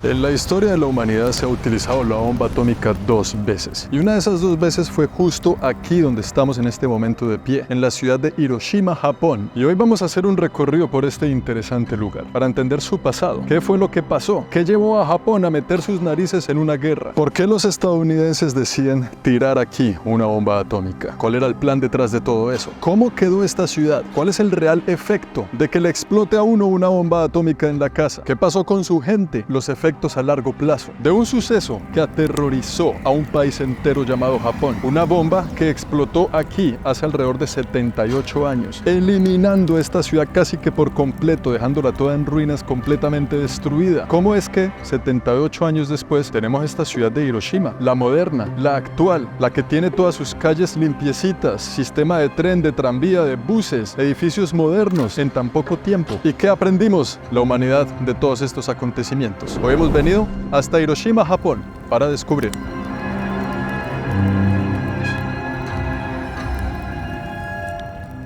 En la historia de la humanidad se ha utilizado la bomba atómica 2 veces. Y una de esas 2 veces fue justo aquí donde estamos en este momento de pie, en la ciudad de Hiroshima, Japón. Y hoy vamos a hacer un recorrido por este interesante lugar, para entender su pasado. ¿Qué fue lo que pasó? ¿Qué llevó a Japón a meter sus narices en una guerra? ¿Por qué los estadounidenses decían tirar aquí una bomba atómica? ¿Cuál era el plan detrás de todo eso? ¿Cómo quedó esta ciudad? ¿Cuál es el real efecto de que le explote a uno una bomba atómica en la casa? ¿Qué pasó con su gente? Los efectos a largo plazo de un suceso que aterrorizó a un país entero llamado Japón. Una bomba que explotó aquí hace alrededor de 78 años, eliminando esta ciudad casi que por completo, dejándola toda en ruinas, completamente destruida. ¿Cómo es que 78 años después tenemos esta ciudad de Hiroshima, la moderna, la actual, la que tiene todas sus calles limpiecitas, sistema de tren, de tranvía, de buses, edificios modernos en tan poco tiempo? ¿Y qué aprendimos la humanidad de todos estos acontecimientos? Hoy hemos venido hasta Hiroshima, Japón, para descubrir.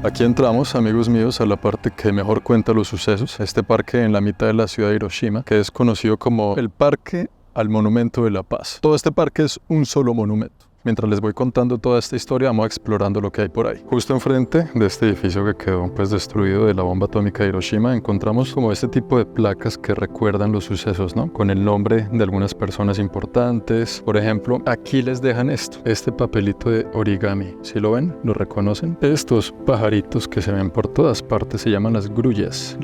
Aquí entramos, amigos míos, a la parte que mejor cuenta los sucesos. Este parque en la mitad de la ciudad de Hiroshima, que es conocido como el Parque al Monumento de la Paz. Todo este parque es un solo monumento. Mientras les voy contando toda esta historia, vamos explorando lo que hay por ahí. Justo enfrente de este edificio que quedó destruido de la bomba atómica de Hiroshima, encontramos como este tipo de placas que recuerdan los sucesos, ¿no? Con el nombre de algunas personas importantes. Por ejemplo, aquí les dejan esto, este papelito de origami. ¿Sí lo ven? ¿Lo reconocen? Estos pajaritos que se ven por todas partes se llaman las grullas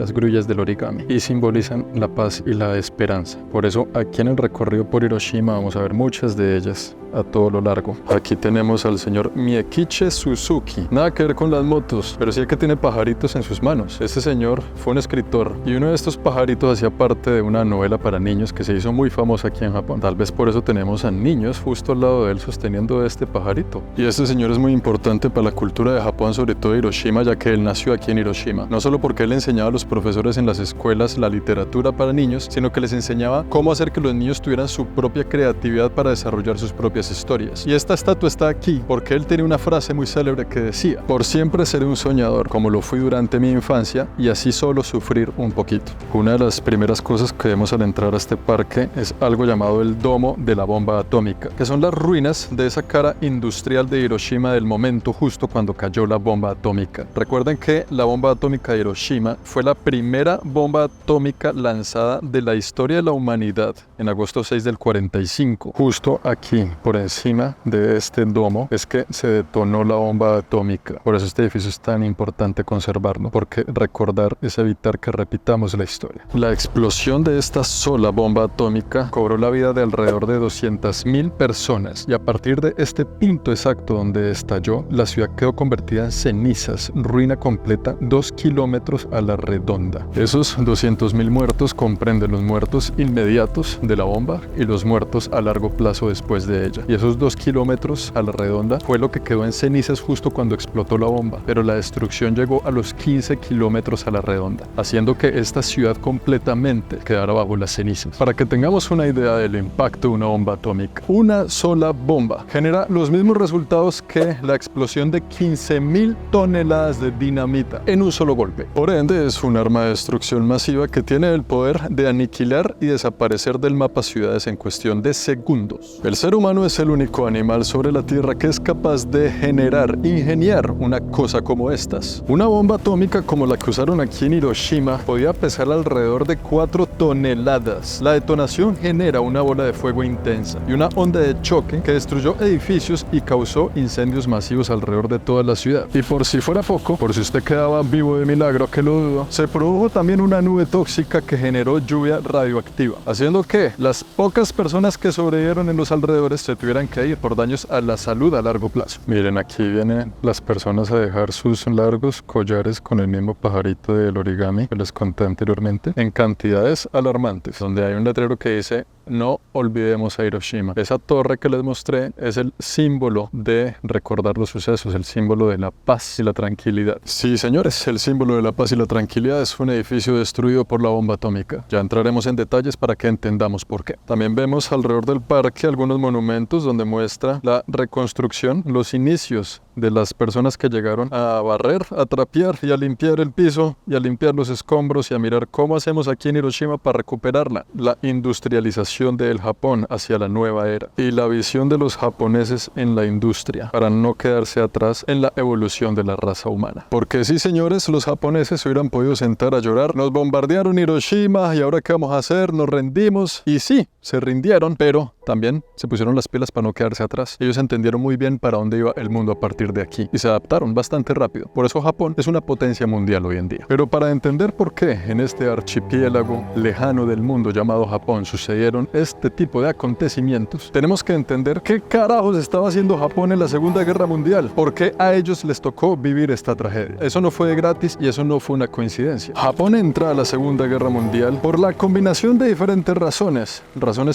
del origami, y simbolizan la paz y la esperanza. Por eso aquí en el recorrido por Hiroshima vamos a ver muchas de ellas a todo lo largo. Aquí tenemos al señor Miekichi Suzuki. Nada que ver con las motos, pero sí que tiene pajaritos en sus manos. Este señor fue un escritor y uno de estos pajaritos hacía parte de una novela para niños que se hizo muy famosa aquí en Japón. Tal vez por eso tenemos a niños justo al lado de él sosteniendo este pajarito. Y este señor es muy importante para la cultura de Japón, sobre todo de Hiroshima, ya que él nació aquí en Hiroshima. No solo porque él enseñaba a los profesores en las escuelas la literatura para niños, sino que les enseñaba cómo hacer que los niños tuvieran su propia creatividad para desarrollar sus propias historias. Y esta estatua está aquí porque él tenía una frase muy célebre que decía: por siempre seré un soñador, como lo fui durante mi infancia, y así solo sufrir un poquito. Una de las primeras cosas que vemos al entrar a este parque es algo llamado el domo de la bomba atómica, que son las ruinas de esa cara industrial de Hiroshima del momento justo cuando cayó la bomba atómica. Recuerden que la bomba atómica de Hiroshima fue la primera bomba atómica lanzada de la historia de la humanidad en agosto 6 del 45. Justo aquí, por encima de este domo, es que se detonó la bomba atómica. Por eso este edificio es tan importante conservarlo, porque recordar es evitar que repitamos la historia. La explosión de esta sola bomba atómica cobró la vida de alrededor de 200.000 personas, y a partir de este punto exacto donde estalló, la ciudad quedó convertida en cenizas, ruina completa, 2 kilómetros a la redonda. Esos 200.000 muertos comprenden los muertos inmediatos de la bomba y los muertos a largo plazo después de ella. Y esos 2 kilómetros a la redonda fue lo que quedó en cenizas justo cuando explotó la bomba, pero la destrucción llegó a los 15 kilómetros a la redonda, haciendo que esta ciudad completamente quedara bajo las cenizas. Para que tengamos una idea del impacto de una bomba atómica, una sola bomba genera los mismos resultados que la explosión de 15.000 toneladas de dinamita en un solo golpe. Por ende, es un arma de destrucción masiva que tiene el poder de aniquilar y desaparecer del mapa ciudades en cuestión de segundos. El ser humano es el único animal sobre la Tierra que es capaz de ingeniar una cosa como estas. Una bomba atómica como la que usaron aquí en Hiroshima podía pesar alrededor de 4 toneladas. La detonación genera una bola de fuego intensa y una onda de choque que destruyó edificios y causó incendios masivos alrededor de toda la ciudad. Y por si fuera poco, por si usted quedaba vivo de milagro, que lo dudo, se produjo también una nube tóxica que generó lluvia radioactiva, haciendo que las pocas personas que sobrevivieron en los alrededores se tuvieran que ir por daños a la salud a largo plazo. Miren, aquí vienen las personas a dejar sus largos collares con el mismo pajarito del origami que les conté anteriormente, en cantidades alarmantes, donde hay un letrero que dice: no olvidemos a Hiroshima. Esa torre que les mostré es el símbolo de recordar los sucesos, el símbolo de la paz y la tranquilidad. Sí, señores, el símbolo de la paz y la tranquilidad es un edificio destruido por la bomba atómica. Ya entraremos en detalles para que entendamos por qué. También vemos alrededor del parque algunos monumentos donde muestra la reconstrucción, los inicios de las personas que llegaron a barrer, a trapear y a limpiar el piso y a limpiar los escombros y a mirar cómo hacemos aquí en Hiroshima para recuperarla. La industrialización del Japón hacia la nueva era y la visión de los japoneses en la industria para no quedarse atrás en la evolución de la raza humana. Porque sí, señores, los japoneses se hubieran podido sentar a llorar. Nos bombardearon Hiroshima y ahora ¿qué vamos a hacer? Nos rendimos. Y sí, se rindieron, pero también se pusieron las pilas para no quedarse atrás. Ellos entendieron muy bien para dónde iba el mundo a partir de aquí y se adaptaron bastante rápido. Por eso Japón es una potencia mundial hoy en día. Pero para entender por qué en este archipiélago lejano del mundo llamado Japón sucedieron este tipo de acontecimientos, tenemos que entender qué carajos estaba haciendo Japón en la Segunda Guerra Mundial. ¿Por qué a ellos les tocó vivir esta tragedia? Eso no fue de gratis y eso no fue una coincidencia. Japón entra a la Segunda Guerra Mundial por la combinación de diferentes razones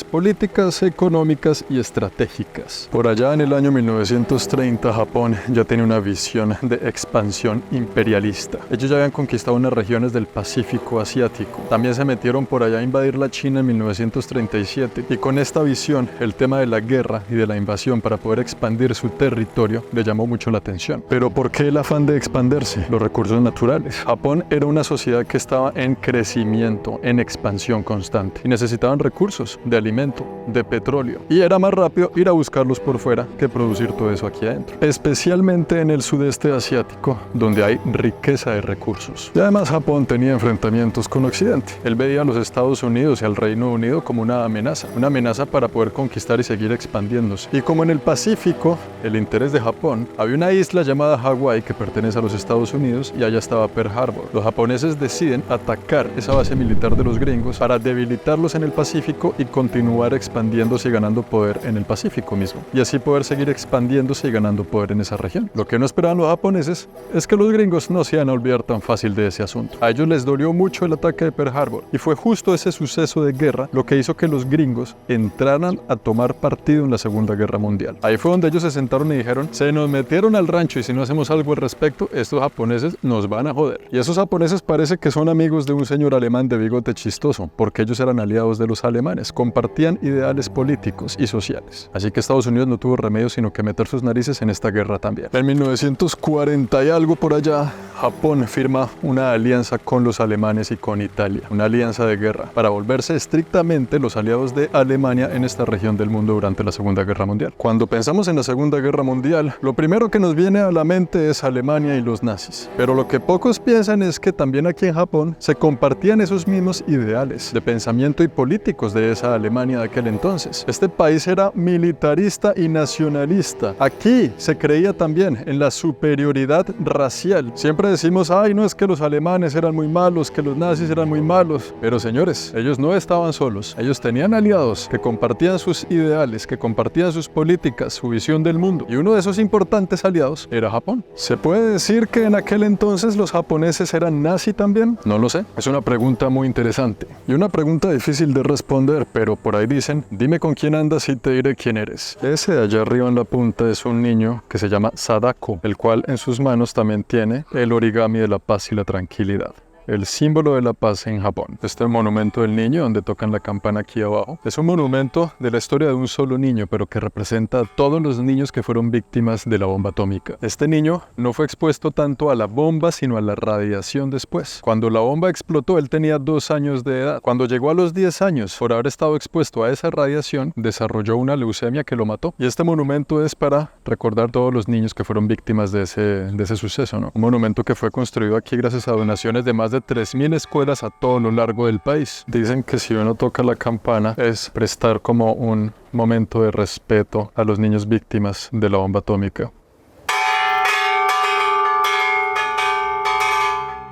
políticas, económicas y estratégicas. Por allá en el año 1930, Japón ya tenía una visión de expansión imperialista. Ellos ya habían conquistado unas regiones del Pacífico asiático. También se metieron por allá a invadir la China en 1937 y con esta visión, el tema de la guerra y de la invasión para poder expandir su territorio le llamó mucho la atención. Pero ¿por qué el afán de expandirse? Los recursos naturales. Japón era una sociedad que estaba en crecimiento, en expansión constante y necesitaban recursos de alimento, de petróleo, y era más rápido ir a buscarlos por fuera que producir todo eso aquí adentro, especialmente en el sudeste asiático donde hay riqueza de recursos. Y además Japón tenía enfrentamientos con Occidente. Él veía a los Estados Unidos y al Reino Unido como una amenaza para poder conquistar y seguir expandiéndose. Y como en el Pacífico, el interés de Japón, había una isla llamada Hawái que pertenece a los Estados Unidos y allá estaba Pearl Harbor. Los japoneses deciden atacar esa base militar de los gringos para debilitarlos en el Pacífico y continuar expandiéndose y ganando poder en el Pacífico mismo, y así poder seguir expandiéndose y ganando poder en esa región. Lo que no esperaban los japoneses es que los gringos no se iban a olvidar tan fácil de ese asunto. A ellos les dolió mucho el ataque de Pearl Harbor y fue justo ese suceso de guerra lo que hizo que los gringos entraran a tomar partido en la Segunda Guerra Mundial. Ahí fue donde ellos se sentaron y dijeron: se nos metieron al rancho y si no hacemos algo al respecto, estos japoneses nos van a joder. Y esos japoneses parece que son amigos de un señor alemán de bigote chistoso, porque ellos eran aliados de los alemanes, compartían ideales políticos y sociales. Así que Estados Unidos no tuvo remedio sino que meter sus narices en esta guerra también. En 1940 y algo por allá, Japón firma una alianza con los alemanes y con Italia, una alianza de guerra, para volverse estrictamente los aliados de Alemania en esta región del mundo durante la Segunda Guerra Mundial. Cuando pensamos en la Segunda Guerra Mundial, lo primero que nos viene a la mente es Alemania y los nazis. Pero lo que pocos piensan es que también aquí en Japón se compartían esos mismos ideales de pensamiento y políticos de esa Alemania de aquel entonces. Este país era militarista y nacionalista. Aquí se creía también en la superioridad racial. Siempre decimos: ay, no, es que los alemanes eran muy malos, que los nazis eran muy malos. Pero señores, ellos no estaban solos. Ellos tenían aliados que compartían sus ideales, que compartían sus políticas, su visión del mundo. Y uno de esos importantes aliados era Japón. ¿Se puede decir que en aquel entonces los japoneses eran nazi también? No lo sé. Es una pregunta muy interesante y una pregunta difícil de responder, pero por ahí dicen: dime con quién andas y te diré quién eres. Ese de allá arriba en la punta es un niño que se llama Sadako, el cual en sus manos también tiene el origami de la paz y la tranquilidad, el símbolo de la paz en Japón. Este monumento del niño donde tocan la campana aquí abajo es un monumento de la historia de un solo niño, pero que representa a todos los niños que fueron víctimas de la bomba atómica. Este niño no fue expuesto tanto a la bomba sino a la radiación después. Cuando la bomba explotó, él tenía 2 años de edad. Cuando llegó a los 10 años, por haber estado expuesto a esa radiación, desarrolló una leucemia que lo mató. Y este monumento es para recordar a todos los niños que fueron víctimas de ese suceso, ¿no? Un monumento que fue construido aquí gracias a donaciones de más de 3.000 escuelas a todo lo largo del país. Dicen que si uno toca la campana es prestar como un momento de respeto a los niños víctimas de la bomba atómica.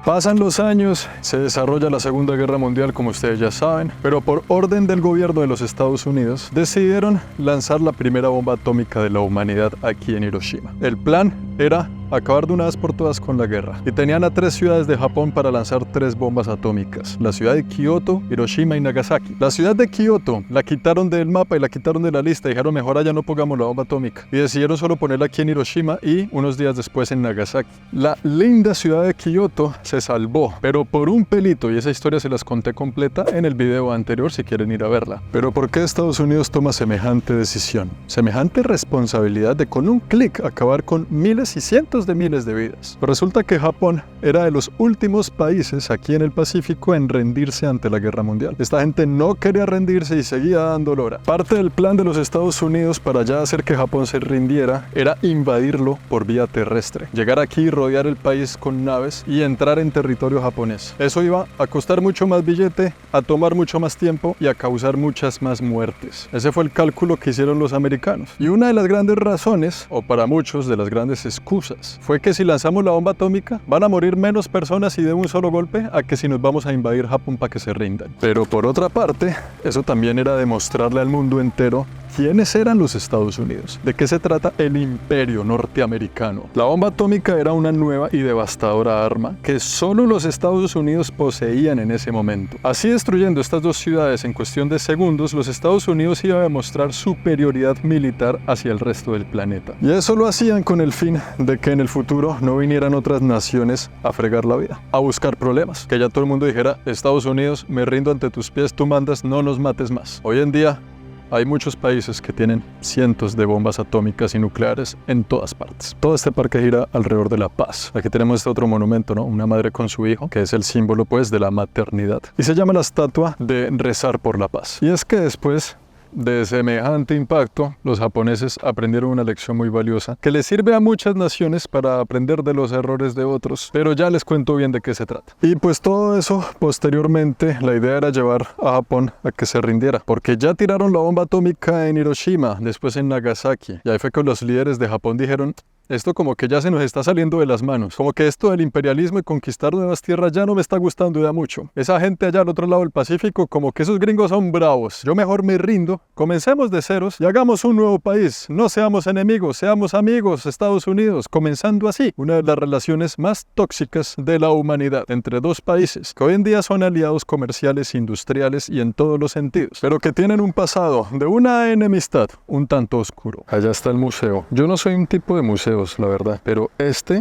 Pasan los años, se desarrolla la Segunda Guerra Mundial, como ustedes ya saben, pero por orden del gobierno de los Estados Unidos decidieron lanzar la primera bomba atómica de la humanidad aquí en Hiroshima. El plan era acabar de una vez por todas con la guerra. Y tenían a 3 ciudades de Japón para lanzar 3 bombas atómicas. La ciudad de Kioto, Hiroshima y Nagasaki. La ciudad de Kioto la quitaron del mapa y la quitaron de la lista. Dijeron, mejor allá no pongamos la bomba atómica. Y decidieron solo ponerla aquí en Hiroshima y unos días después en Nagasaki. La linda ciudad de Kioto se salvó, pero por un pelito, y esa historia se las conté completa en el video anterior si quieren ir a verla. Pero ¿por qué Estados Unidos toma semejante decisión? Semejante responsabilidad de con un clic acabar con miles y cientos de miles de vidas. Pues resulta que Japón era de los últimos países aquí en el Pacífico en rendirse ante la guerra mundial. Esta gente no quería rendirse y seguía dando lora. Parte del plan de los Estados Unidos para ya hacer que Japón se rindiera era invadirlo por vía terrestre. Llegar aquí, rodear el país con naves y entrar en territorio japonés. Eso iba a costar mucho más billete, a tomar mucho más tiempo y a causar muchas más muertes. Ese fue el cálculo que hicieron los americanos. Y una de las grandes razones, o para muchos de las grandes excusas, fue que si lanzamos la bomba atómica van a morir menos personas y de un solo golpe a que si nos vamos a invadir Japón para que se rindan. Pero por otra parte, eso también era demostrarle al mundo entero ¿quiénes eran los Estados Unidos? ¿De qué se trata el imperio norteamericano? La bomba atómica era una nueva y devastadora arma que solo los Estados Unidos poseían en ese momento. Así, destruyendo estas 2 ciudades en cuestión de segundos, los Estados Unidos iban a demostrar superioridad militar hacia el resto del planeta. Y eso lo hacían con el fin de que en el futuro no vinieran otras naciones a fregar la vida, a buscar problemas. Que ya todo el mundo dijera, Estados Unidos, me rindo ante tus pies, tú mandas, no nos mates más. Hoy en día, hay muchos países que tienen cientos de bombas atómicas y nucleares en todas partes. Todo este parque gira alrededor de la paz. Aquí tenemos este otro monumento, ¿no? Una madre con su hijo, que es el símbolo, pues, de la maternidad. Y se llama la estatua de rezar por la paz. Y es que después de semejante impacto, los japoneses aprendieron una lección muy valiosa que les sirve a muchas naciones para aprender de los errores de otros, pero ya les cuento bien de qué se trata. Y pues todo eso, posteriormente, la idea era llevar a Japón a que se rindiera, porque ya tiraron la bomba atómica en Hiroshima, después en Nagasaki, y ahí fue que los líderes de Japón dijeron, esto como que ya se nos está saliendo de las manos. Como que esto del imperialismo y conquistar nuevas tierras ya no me está gustando ya mucho. Esa gente allá al otro lado del Pacífico, como que esos gringos son bravos. Yo mejor me rindo, comencemos de ceros y hagamos un nuevo país. No seamos enemigos, seamos amigos, Estados Unidos. Comenzando así, una de las relaciones más tóxicas de la humanidad entre 2 países, que hoy en día son aliados comerciales, industriales y en todos los sentidos, pero que tienen un pasado de una enemistad un tanto oscuro. Allá está el museo. Yo no soy un tipo de museo, la verdad, pero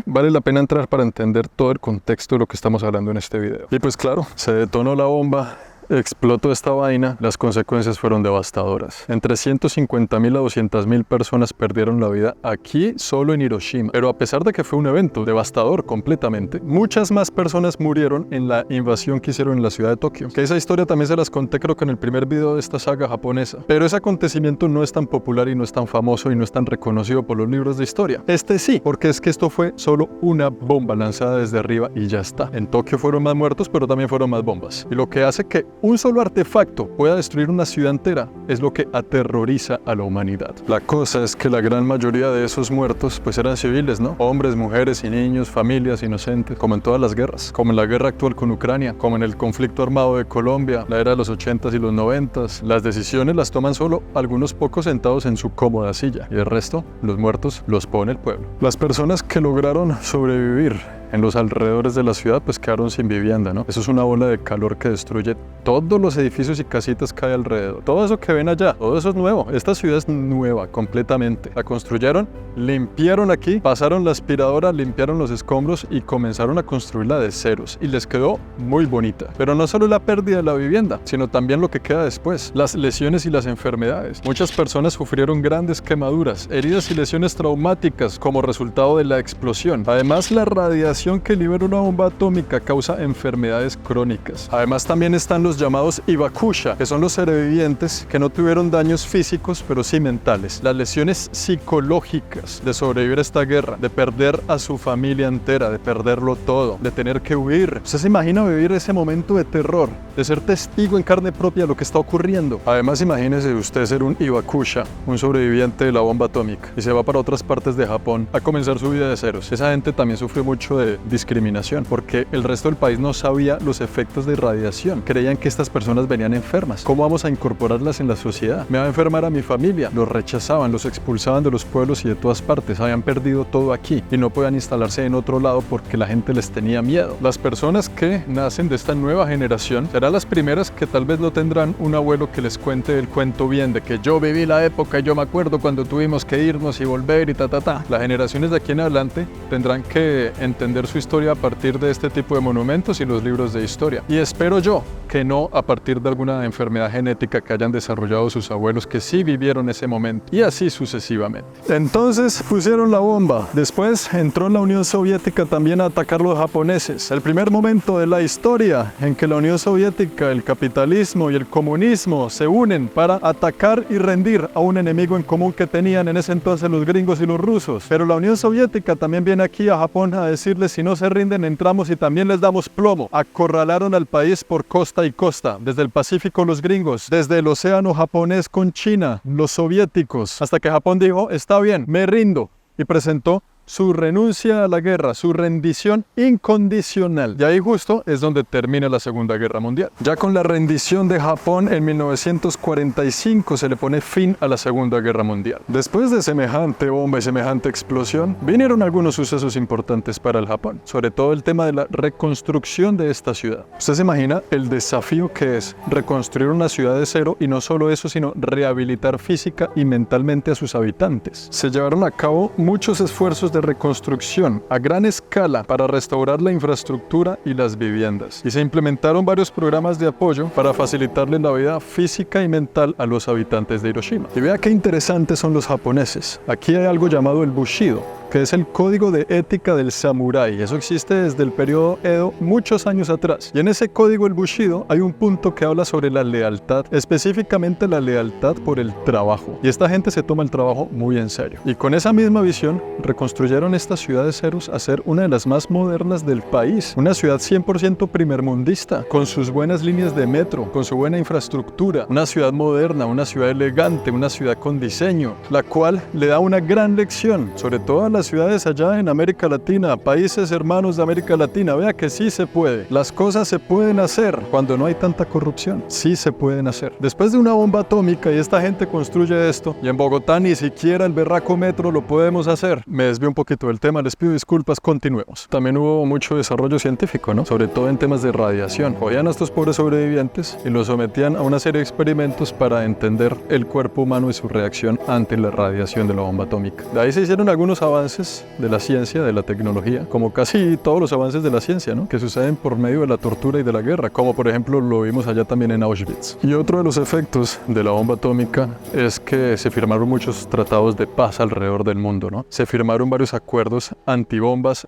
vale la pena entrar para entender todo el contexto de lo que estamos hablando en este video. Y pues claro, se detonó la bomba, explotó esta vaina, las consecuencias fueron devastadoras. Entre 150.000 a 200.000 personas perdieron la vida aquí solo en Hiroshima. Pero a pesar de que fue un evento devastador completamente, muchas más personas murieron en la invasión que hicieron en la ciudad de Tokio. Que esa historia también se las conté creo que en el primer video de esta saga japonesa. Pero ese acontecimiento no es tan popular y no es tan famoso y no es tan reconocido por los libros de historia. Este sí, porque es que esto fue solo una bomba lanzada desde arriba y ya está. En Tokio fueron más muertos, pero también fueron más bombas. Y lo que hace que un solo artefacto pueda destruir una ciudad entera es lo que aterroriza a la humanidad. La cosa es que la gran mayoría de esos muertos pues eran civiles, ¿no? Hombres, mujeres y niños, familias inocentes, como en todas las guerras, como en la guerra actual con Ucrania, como en el conflicto armado de Colombia, la era de los 80s y los 90s. Las decisiones las toman solo algunos pocos sentados en su cómoda silla y el resto, los muertos, los pone el pueblo. Las personas que lograron sobrevivir en los alrededores de la ciudad pues quedaron sin vivienda, ¿no? Eso es una ola de calor que destruye todos los edificios y casitas que hay alrededor. Todo eso que ven allá, todo eso es nuevo. Esta ciudad es nueva completamente. La construyeron, limpiaron aquí, pasaron la aspiradora, limpiaron los escombros y comenzaron a construirla de ceros. Y les quedó muy bonita. Pero no solo la pérdida de la vivienda, sino también lo que queda después. Las lesiones y las enfermedades. Muchas personas sufrieron grandes quemaduras, heridas y lesiones traumáticas como resultado de la explosión. Además, la radiación que libera una bomba atómica causa enfermedades crónicas. Además también están los llamados Ibakusha, que son los sobrevivientes que no tuvieron daños físicos, pero sí mentales. Las lesiones psicológicas de sobrevivir a esta guerra, de perder a su familia entera, de perderlo todo, de tener que huir. ¿Usted se imagina vivir ese momento de terror, de ser testigo en carne propia de lo que está ocurriendo? Además, imagínese usted ser un Ibakusha, un sobreviviente de la bomba atómica, y se va para otras partes de Japón a comenzar su vida de ceros. Esa gente también sufrió mucho de de discriminación, porque el resto del país no sabía los efectos de radiación. Creían que estas personas venían enfermas. ¿Cómo vamos a incorporarlas en la sociedad? Me va a enfermar a mi familia. Los rechazaban, los expulsaban de los pueblos y de todas partes. Habían perdido todo aquí y no podían instalarse en otro lado porque la gente les tenía miedo. Las personas que nacen de esta nueva generación serán las primeras que tal vez no tendrán un abuelo que les cuente el cuento bien de que yo viví la época y yo me acuerdo cuando tuvimos que irnos y volver y ta. Las generaciones de aquí en adelante tendrán que entender su historia a partir de este tipo de monumentos y los libros de historia. Y espero yo que no a partir de alguna enfermedad genética que hayan desarrollado sus abuelos que sí vivieron ese momento, y así sucesivamente. Entonces pusieron la bomba. Después entró la Unión Soviética también a atacar a los japoneses. El primer momento de la historia en que la Unión Soviética, el capitalismo y el comunismo se unen para atacar y rendir a un enemigo en común que tenían en ese entonces los gringos y los rusos. Pero la Unión Soviética también viene aquí a Japón a decirles: si no se rinden, entramos y también les damos plomo. Acorralaron al país por costa y costa, desde el Pacífico los gringos, desde el océano japonés con China, los soviéticos, hasta que Japón dijo: está bien, me rindo, y presentó su renuncia a la guerra, su rendición incondicional. Y ahí justo es donde termina la Segunda Guerra Mundial. Ya con la rendición de Japón en 1945 se le pone fin a la Segunda Guerra Mundial. Después de semejante bomba y semejante explosión, vinieron algunos sucesos importantes para el Japón, sobre todo el tema de la reconstrucción de esta ciudad. ¿Usted se imagina el desafío que es reconstruir una ciudad de cero, y no solo eso, sino rehabilitar física y mentalmente a sus habitantes? Se llevaron a cabo muchos esfuerzos de reconstrucción a gran escala para restaurar la infraestructura y las viviendas, y se implementaron varios programas de apoyo para facilitarle la vida física y mental a los habitantes de Hiroshima. Y vea qué interesantes son los japoneses. Aquí hay algo llamado el Bushido, que es el código de ética del samurái. Eso existe desde el periodo Edo, muchos años atrás. Y en ese código, el Bushido, hay un punto que habla sobre la lealtad, específicamente la lealtad por el trabajo. Y esta gente se toma el trabajo muy en serio. Y con esa misma visión, reconstruyeron esta ciudad de ceros a ser una de las más modernas del país. Una ciudad 100% primermundista, con sus buenas líneas de metro, con su buena infraestructura. Una ciudad moderna, una ciudad elegante, una ciudad con diseño, la cual le da una gran lección, sobre todo a las ciudades allá en América Latina, países hermanos de América Latina. Vea que sí se puede. Las cosas se pueden hacer cuando no hay tanta corrupción. Sí se pueden hacer. Después de una bomba atómica y esta gente construye esto, y en Bogotá ni siquiera el berraco metro lo podemos hacer. Me desvío un poquito del tema, les pido disculpas, continuemos. También hubo mucho desarrollo científico, ¿no? Sobre todo en temas de radiación. Cogían a estos pobres sobrevivientes y los sometían a una serie de experimentos para entender el cuerpo humano y su reacción ante la radiación de la bomba atómica. De ahí se hicieron algunos avances de la ciencia, de la tecnología, como casi todos los avances de la ciencia, ¿no? Que suceden por medio de la tortura y de la guerra, como por ejemplo lo vimos allá también en Auschwitz. Y otro de los efectos de la bomba atómica es que se firmaron muchos tratados de paz alrededor del mundo, ¿no? Se firmaron varios acuerdos antibombas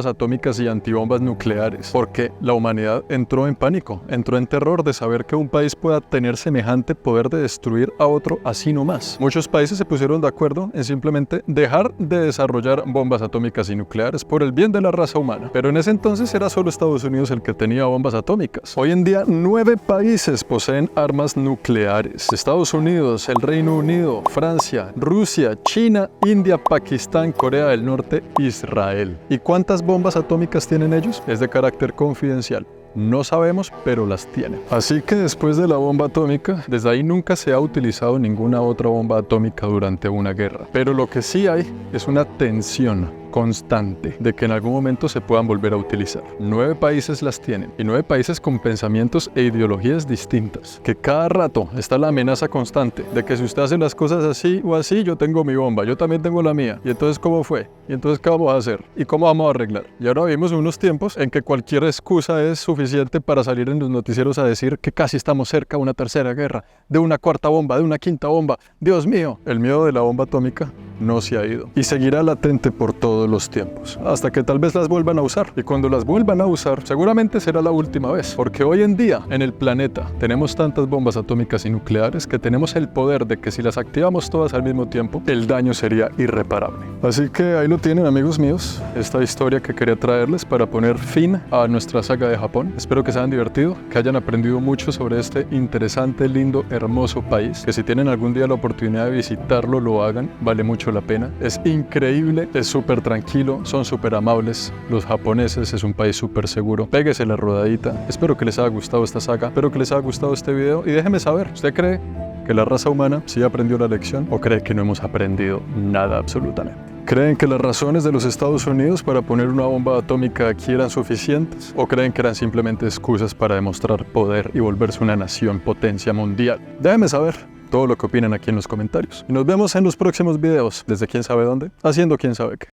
atómicas y antibombas nucleares, porque la humanidad entró en pánico, entró en terror de saber que un país pueda tener semejante poder de destruir a otro así nomás. Muchos países se pusieron de acuerdo en simplemente dejar de desarrollar bombas atómicas y nucleares por el bien de la raza humana. Pero en ese entonces era solo Estados Unidos el que tenía bombas atómicas. Hoy en día 9 países poseen armas nucleares: Estados Unidos, el Reino Unido, Francia, Rusia, China, India, Pakistán, Corea del Norte, Israel. ¿Y cuántas bombas atómicas tienen ellos? Es de carácter confidencial. No sabemos, pero las tienen. Así que después de la bomba atómica, desde ahí nunca se ha utilizado ninguna otra bomba atómica durante una guerra. Pero lo que sí hay es una tensión constante de que en algún momento se puedan volver a utilizar. 9 países las tienen, y 9 países con pensamientos e ideologías distintas, que cada rato está la amenaza constante de que si usted hace las cosas así o así, yo tengo mi bomba, yo también tengo la mía, y entonces ¿cómo fue? Y entonces ¿qué vamos a hacer? ¿Y cómo vamos a arreglar? Y ahora vivimos unos tiempos en que cualquier excusa es suficiente para salir en los noticieros a decir que casi estamos cerca de una tercera guerra, de una cuarta bomba, de una quinta bomba. Dios mío, el miedo de la bomba atómica no se ha ido y seguirá latente por todos los tiempos, hasta que tal vez las vuelvan a usar. Y cuando las vuelvan a usar, seguramente será la última vez, porque hoy en día en el planeta tenemos tantas bombas atómicas y nucleares que tenemos el poder de que si las activamos todas al mismo tiempo, el daño sería irreparable. Así que ahí lo tienen, amigos míos, esta historia que quería traerles para poner fin a nuestra saga de Japón. Espero que se hayan divertido, que hayan aprendido mucho sobre este interesante, lindo, hermoso país, que si tienen algún día la oportunidad de visitarlo, lo hagan, vale mucho mucho la pena. Es increíble, es súper tranquilo, son súper amables. Los japoneses es un país súper seguro. Péguese la rodadita. Espero que les haya gustado esta saga, espero que les haya gustado este video y déjenme saber, ¿usted cree que la raza humana sí aprendió la lección o cree que no hemos aprendido nada absolutamente? ¿Creen que las razones de los Estados Unidos para poner una bomba atómica aquí eran suficientes? ¿O creen que eran simplemente excusas para demostrar poder y volverse una nación potencia mundial? Déjenme saber todo lo que opinan aquí en los comentarios. Y nos vemos en los próximos videos, desde quién sabe dónde, haciendo quién sabe qué.